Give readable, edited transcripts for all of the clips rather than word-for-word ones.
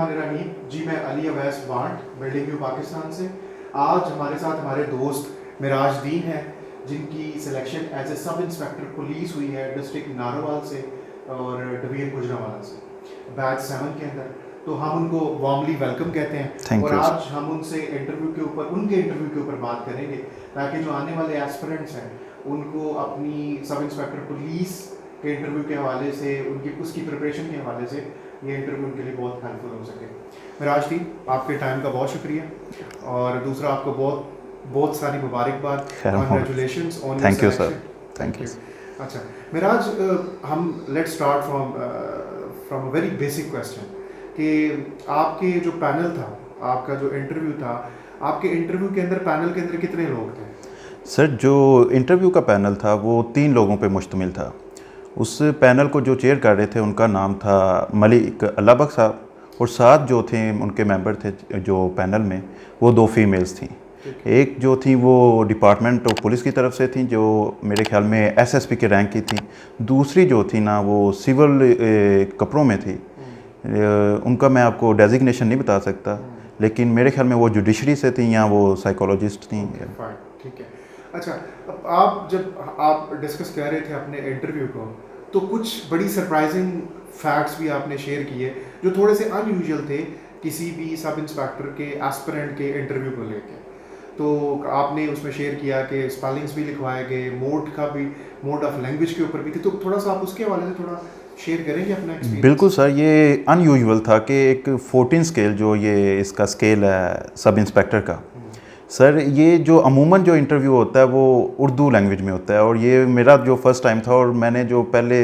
बिस्मिल्लाहिर्रहमानिर्रहीम। जी मैं Ali Awais want building view Pakistan से। आज हमारे साथ हमारे दोस्त मिराज दीन है, जिनकी selection as a sub inspector police हुई है डिस्ट्रिक्ट नारोवाल से और डिवीजन गुजरांवाला से बैच 7 के अंदर। तो हम उनको वार्मली वेलकम कहते हैं। थैंक और यू सर। आज हम उनसे इंटरव्यू के ऊपर उनके इंटरव्यू के ऊपर बात करेंगे ताकि जो आने वाले एस्पिरेंट्स हैं उनको अपनी सब इंस्पेक्टर पुलिस के इंटरव्यू के हवाले से उनकी उसकी प्रिपरेशन के हवाले से ये इंटरव्यू उनके लिए बहुत हेल्पफुल हो सके। मिराज दी, आपके टाइम का बहुत शुक्रिया और दूसरा आपको बहुत बहुत सारी मुबारकबाद, congratulations on your thank you sir. Selection. Thank you. अच्छा मिराज, हम let's start from a very basic question कि आपके जो पैनल था, आपका जो इंटरव्यू था, आपके इंटरव्यू के अंदर पैनल के अंदर कितने लोग थे? सर जो इंटरव्यू का पैनल था वो 3 लोगों पे मुश्तमिल था। उस पैनल को जो चेयर कर रहे थे उनका नाम था मलिक अल्लाहबक साहब, और 7 जो थे उनके मेंबर थे जो पैनल में, वो 2 फीमेल्स थी। एक जो थी वो डिपार्टमेंट ऑफ पुलिस की तरफ से थी, जो मेरे ख्याल में एसएसपी के रैंक की थी। दूसरी जो थी ना वो सिविल कपड़ों में थी। उनका मैं आपको डेजिग्नेशन नहीं बता सकता, लेकिन मेरे ख्याल में वो जुडिशरी से थी या वो साइकोलॉजिस्ट थी। ठीक है। अच्छा, अब आप जब आप डिस्कस कर रहे थे अपने इंटरव्यू को, तो कुछ बड़ी सरप्राइजिंग फैक्ट्स भी आपने शेयर किए जो थोड़े से अनयूजुअल थे किसी भी सब इंस्पेक्टर के एस्पिरेंट के इंटरव्यू को लेके। तो आपने उसमें शेयर किया कि स्पेलिंग्स भी लिखवाए गए, मोड का भी, मोड ऑफ लैंग्वेज के ऊपर भी थी। तो थोड़ा सा आप उसके हवाले से थोड़ा शेयर करेंगे अपना एक्सपीरियंस? बिल्कुल सर, ये अनयूजुअल था कि एक 14 स्केल जो ये इसका स्केल है सब इंस्पेक्टर का। सर ये जो अमूमन जो इंटरव्यू होता है वो उर्दू लैंग्वेज में होता है, और ये मेरा जो फर्स्ट टाइम था। और मैंने जो पहले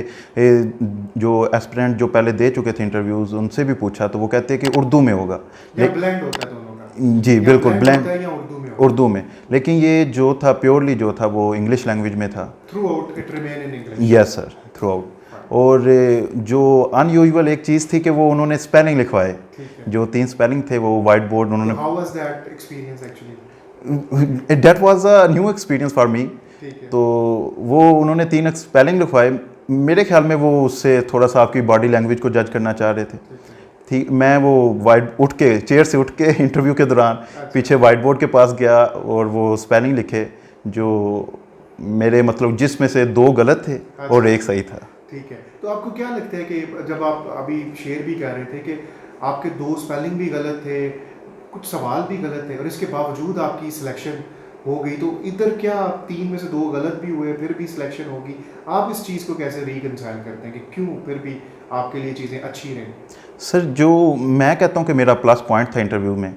जो एस्पिरेंट जो पहले दे चुके थे इंटरव्यूज़, उनसे भी पूछा तो वो कहते हैं कि उर्दू में होगा। ब्लेंड होता है दोनों का? जी बिल्कुल ब्लेंड, उर्दू में। लेकिन ये जो था प्योरली जो था वो इंग्लिश लैंग्वेज में था। Through out it remain in English? Yes sir, through out. और जो अनयूजुअल एक चीज़ थी कि वो उन्होंने स्पेलिंग लिखवाए, जो 3 स्पेलिंग थे वो वाइट बोर्ड उन्होंने। How was that experience actually? That was a new experience for me। तो वो उन्होंने 3 स्पेलिंग लिखवाए। मेरे ख्याल में वो उससे थोड़ा सा आपकी बॉडी लैंग्वेज को जज करना चाह रहे थे। ठीक, मैं वो उठ के चेयर से उठ के इंटरव्यू के दौरान पीछे वाइट बोर्ड के पास गया और वो स्पेलिंग लिखे जो मेरे मतलब जिसमें से 2 गलत थे और 1 सही था। ठीक है। तो आपको क्या लगता है कि जब आप अभी शेयर भी कर रहे थे कि आपके 2 स्पेलिंग भी गलत थे, कुछ सवाल भी गलत थे, और इसके बावजूद आपकी सिलेक्शन हो गई, तो इधर क्या 3 में से 2 गलत भी हुए फिर भी सिलेक्शन होगी? आप इस चीज़ को कैसे रिकंसाइल करते हैं कि क्यों फिर भी आपके लिए चीज़ें अच्छी रहीं? सर जो मैं कहता हूँ कि मेरा प्लस पॉइंट था इंटरव्यू में,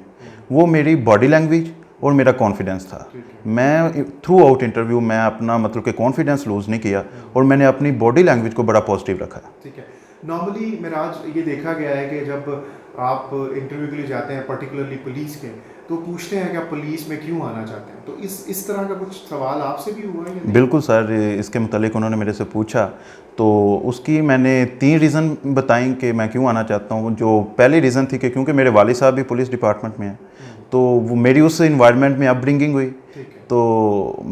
वो मेरी बॉडी लैंग्वेज और मेरा कॉन्फिडेंस था। मैं थ्रू आउट इंटरव्यू में अपना मतलब कि कॉन्फिडेंस लूज़ नहीं किया, और मैंने अपनी बॉडी लैंग्वेज को बड़ा पॉजिटिव रखा। ठीक है। नॉर्मली मिराज, ये देखा गया है कि जब आप इंटरव्यू के लिए जाते हैं पर्टिकुलरली पुलिस के, तो पूछते हैं कि आप पुलिस में क्यों आना चाहते हैं। तो इस तरह का कुछ सवाल आपसे भी हुआ है? बिल्कुल सर, इसके मुतालिक उन्होंने मेरे से पूछा, तो उसकी मैंने 3 रीज़न बताई कि मैं क्यों आना चाहता हूँ। जो पहली रीज़न थी कि क्योंकि मेरे वालिद साहब भी पुलिस डिपार्टमेंट में हैं, तो वो मेरी उस इन्वायरमेंट में अपब्रिंगिंग हुई। तो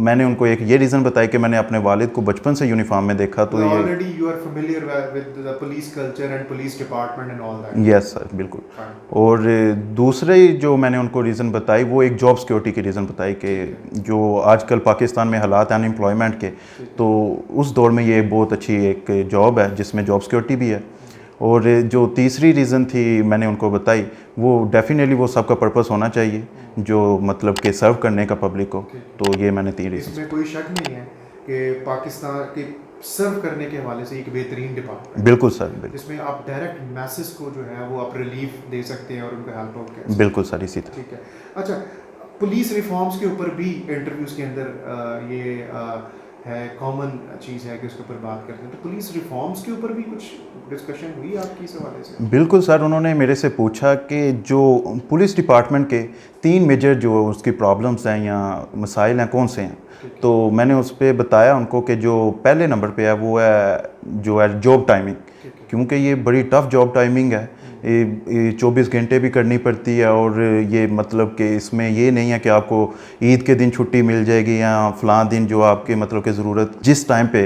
मैंने उनको एक ये रीज़न बताया कि मैंने अपने वालिद को बचपन से यूनिफॉर्म में देखा। तो ये already you are familiar with the police culture and police department and all that? Yes sir, बिल्कुल। और दूसरे जो मैंने उनको रीज़न बताई वो एक जॉब सिक्योरिटी की रीज़न बताई कि जो आजकल पाकिस्तान में हालात हैं अनएम्प्लॉयमेंट के, तो उस दौर में ये बहुत अच्छी एक जॉब है जिसमें जॉब सिक्योरिटी भी है। और जो तीसरी रीज़न थी मैंने उनको बताई, वो डेफिनेटली वो सबका पर्पस होना चाहिए जो मतलब कि सर्व करने का पब्लिक को। तो ये मैंने 3 रीज़न। इसमें कोई शक नहीं है कि पाकिस्तान के सर्व करने के हवाले से एक बेहतरीन डिपार्टमेंट। बिल्कुल सर, बिल्कुल। इसमें आप डायरेक्ट मैसेज को जो है वो आप रिलीफ दे सकते हैं और उनको हेल्प आउट कर सकते हैं। बिल्कुल सर, इसी तरह। ठीक है। अच्छा, पुलिस रिफॉर्म्स के ऊपर भी इंटरव्यूज़ के अंदर ये है कॉमन चीज़ है कि उसके ऊपर बात करते हैं। तो पुलिस रिफॉर्म्स के ऊपर भी कुछ डिस्कशन हुई आपकी इस हवाले से? बिल्कुल सर, उन्होंने मेरे से पूछा कि जो पुलिस डिपार्टमेंट के 3 मेजर जो उसकी प्रॉब्लम्स हैं या मसाइल हैं कौन से हैं। तो मैंने उस पर बताया उनको कि जो पहले नंबर पे है वो है जो है जॉब टाइमिंग, क्योंकि ये बड़ी टफ़ जॉब टाइमिंग है। 24 घंटे भी करनी पड़ती है, और ये मतलब कि इसमें ये नहीं है कि आपको ईद के दिन छुट्टी मिल जाएगी या फ़लाँ दिन जो आपके मतलब कि ज़रूरत जिस टाइम पे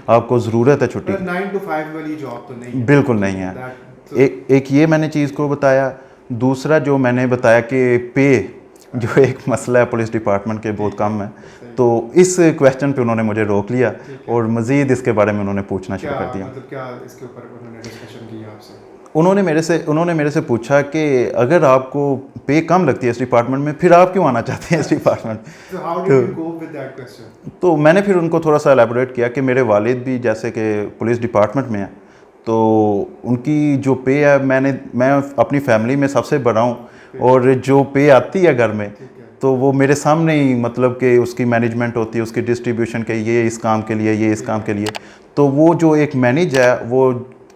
आपको ज़रूरत है छुट्टी। 9 to 5 वाली जॉब तो नहीं है? बिल्कुल नहीं है। एक ये मैंने चीज़ को बताया। दूसरा जो मैंने बताया कि पे जो एक मसला है पुलिस डिपार्टमेंट के बहुत कम है, तो इस क्वेश्चन पे उन्होंने मुझे रोक लिया और मज़ीद इसके बारे में उन्होंने पूछना शुरू कर दिया। मतलब क्या इसके ऊपर उन्होंने डिस्कशन किया आपसे? उन्होंने मेरे से पूछा कि अगर आपको पे कम लगती है इस डिपार्टमेंट में, फिर आप क्यों आना चाहते हैं इस department? So how did you cope with that question? तो मैंने फिर उनको थोड़ा सा एलेबोरेट किया कि मेरे वालिद भी जैसे कि पुलिस डिपार्टमेंट में हैं, तो उनकी जो पे है मैं अपनी फैमिली में सबसे बड़ा हूँ और जो पे आती है घर में तो वो मेरे सामने ही मतलब कि उसकी मैनेजमेंट होती है, उसकी डिस्ट्रीब्यूशन के ये इस काम के लिए, ये इस काम के लिए, तो वो जो एक मैनेज है वो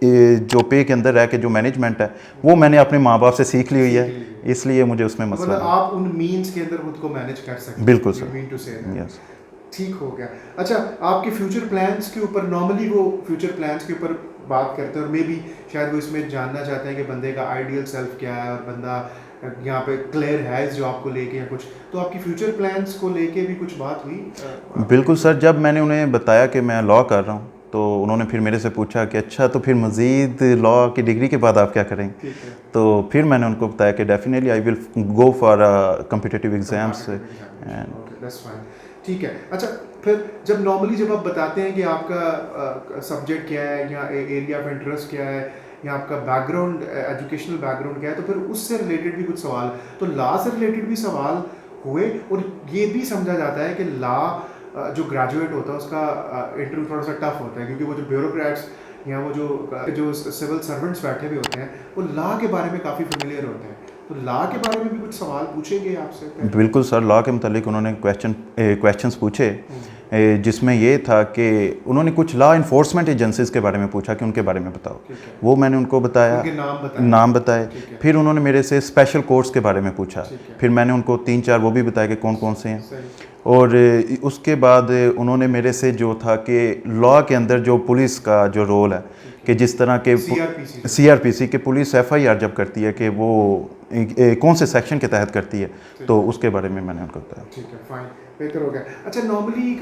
जो पे के अंदर रह के जो मैनेजमेंट है वो मैंने अपने माँ बाप से सीख ली हुई है, इसलिए मुझे उसमें मसला मतलब नहीं। आप उन मीन्स के अंदर खुद को मैनेज कर सकते हैं। बिल्कुल sir. You mean to say that? Yes. ठीक हो गया। अच्छा, आपके फ्यूचर प्लान्स के ऊपर नॉर्मली वो फ्यूचर प्लान्स के ऊपर बात करते हैं और मे बी शायद वो इसमें जानना चाहते हैं कि बंदे का आइडियल सेल्फ क्या है और बंदा यहाँ पे क्लियर है इस जॉब को लेके या कुछ, तो आपकी फ्यूचर प्लान्स को लेके भी कुछ बात हुई? बिल्कुल सर, जब मैंने उन्हें बताया कि मैं लॉ कर रहा हूँ तो उन्होंने फिर मेरे से पूछा कि अच्छा तो फिर मज़ीद लॉ की डिग्री के बाद आप क्या करेंगे? ठीक है। तो फिर मैंने उनको बताया कि definitely I will go for competitive exams and that's fine. ठीक है। अच्छा, फिर जब आप बताते हैं कि आपका सब्जेक्ट क्या है या एरिया ऑफ इंटरेस्ट क्या है या आपका बैकग्राउंड, एजुकेशनल बैकग्राउंड क्या है, तो फिर उससे रिलेटेड भी कुछ सवाल, तो लॉ से रिलेटेड भी सवाल हुए और ये भी समझा जाता है कि लॉ जो ग्रेजुएट होता है उसका इंटरव्यू थोड़ा सा टफ होता है क्योंकि वो जो ब्यूरोक्रेट्स या वो जो सिविल सर्वेंट्स बैठे हुए होते हैं वो लॉ के बारे में काफ़ी फेमिलियर होते हैं, तो लॉ के बारे में भी कुछ सवाल पूछेंगे आपसे? बिल्कुल सर, लॉ के मतलब उन्होंने क्वेश्चंस पूछे जिसमें ये था कि उन्होंने कुछ लॉ इन्फोर्समेंट एजेंसीज के बारे में पूछा कि उनके बारे में बताओ, वो मैंने उनको बताया, उनके नाम बताए। फिर उन्होंने मेरे से स्पेशल कोर्ट्स के बारे में पूछा, फिर मैंने उनको 3-4 वो भी बताया कि कौन कौन से हैं। और उसके बाद उन्होंने मेरे से जो था कि लॉ के अंदर जो पुलिस का जो रोल है कि जिस तरह के CRPC के पुलिस FIR जब करती है कि वो कौन से सेक्शन के तहत करती है, तो उसके बारे में मैंने उनको बताया। ठीक है, फाइन, बेहतर हो गया। अच्छा, नॉर्मली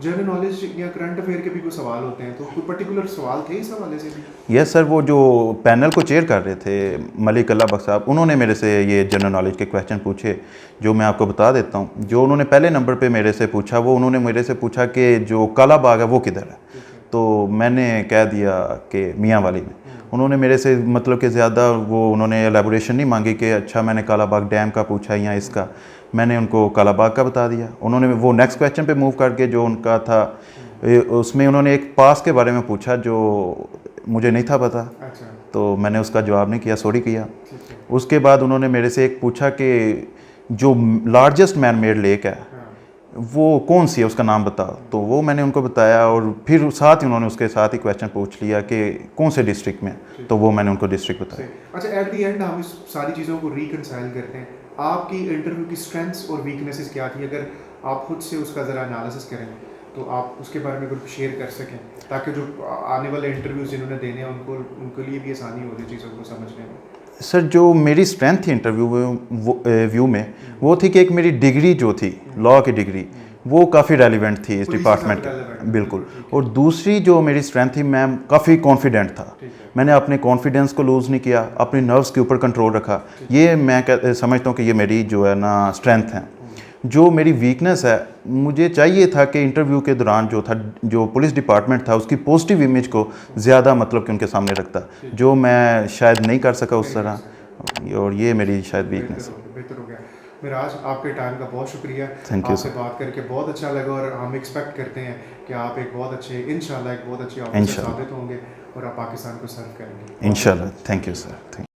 जनरल नॉलेज या करंट अफेयर के भी कुछ सवाल होते हैं, तो कोई पर्टिकुलर सवाल थे इस हवाले से भी? यस सर, वो जो पैनल को चेयर कर रहे थे मलिक अल्लाह बख्श साहब, उन्होंने मेरे से ये जनरल नॉलेज के क्वेश्चन पूछे जो मैं आपको बता देता हूँ। जो उन्होंने पहले नंबर पे मेरे से पूछा, वो उन्होंने मेरे से पूछा कि जो काला बाग है वो किधर है, तो मैंने कह दिया कि मियाँ वाली में। उन्होंने मेरे से मतलब कि ज़्यादा वो उन्होंने एलेबोरेशन नहीं मांगी कि अच्छा मैंने काला बाग डैम का पूछा या इसका, मैंने उनको काला बाग का बता दिया। उन्होंने वो नेक्स्ट क्वेश्चन पे मूव करके जो उनका था उसमें उन्होंने एक पास के बारे में पूछा जो मुझे नहीं था पता। अच्छा। तो मैंने उसका जवाब नहीं किया, सॉरी किया। उसके बाद उन्होंने मेरे से एक पूछा कि जो लार्जेस्ट मैन मेड लेक है वो कौन सी है, उसका नाम बताओ, तो वो मैंने उनको बताया। और फिर साथ ही उन्होंने उसके साथ ही क्वेश्चन पूछ लिया कि कौन से डिस्ट्रिक्ट में, तो वो मैंने उनको डिस्ट्रिक्ट बताया। अच्छा, एट द एंड हम इस सारी चीज़ों को रिकंसाइल करते हैं। आपकी इंटरव्यू की स्ट्रेंथ्स और वीकनेसेस क्या थी, अगर आप खुद से उसका ज़रा एनालिसिस करें तो आप उसके बारे में कुछ शेयर कर सकें ताकि जो आने वाले इंटरव्यूज़ जिन्होंने देने हैं उनके लिए भी आसानी हो जाए चीज़ों को समझने में। सर, जो मेरी स्ट्रेंथ थी इंटरव्यू व्यू में वो थी कि एक मेरी डिग्री जो थी लॉ की डिग्री वो काफ़ी रेलिवेंट थी इस डिपार्टमेंट के, बिल्कुल। और दूसरी जो मेरी स्ट्रेंथ थी, मैं काफ़ी कॉन्फिडेंट था, मैंने अपने कॉन्फिडेंस को लूज़ नहीं किया, अपने नर्व्स के ऊपर कंट्रोल रखा। ये मैं समझता हूँ कि ये मेरी जो है ना स्ट्रेंथ है। जो मेरी वीकनेस है, मुझे चाहिए था कि इंटरव्यू के दौरान जो पुलिस डिपार्टमेंट था उसकी पॉजिटिव इमेज को ज़्यादा मतलब कि उनके सामने रखता, जो मैं शायद नहीं कर सका उस तरह, और ये मेरी शायद वीकनेस है। बेहतर हो गया। मिराज, आपके टाइम का बहुत शुक्रिया। थैंक यू आपसे बात करके बहुत अच्छा लगा और हम एक्सपेक्ट करते हैं कि आप एक बहुत अच्छे इंशाल्लाह ऑफिसर साबित होंगे और आप पाकिस्तान को सर्व करेंगे। इंशाल्लाह। Thank you sir.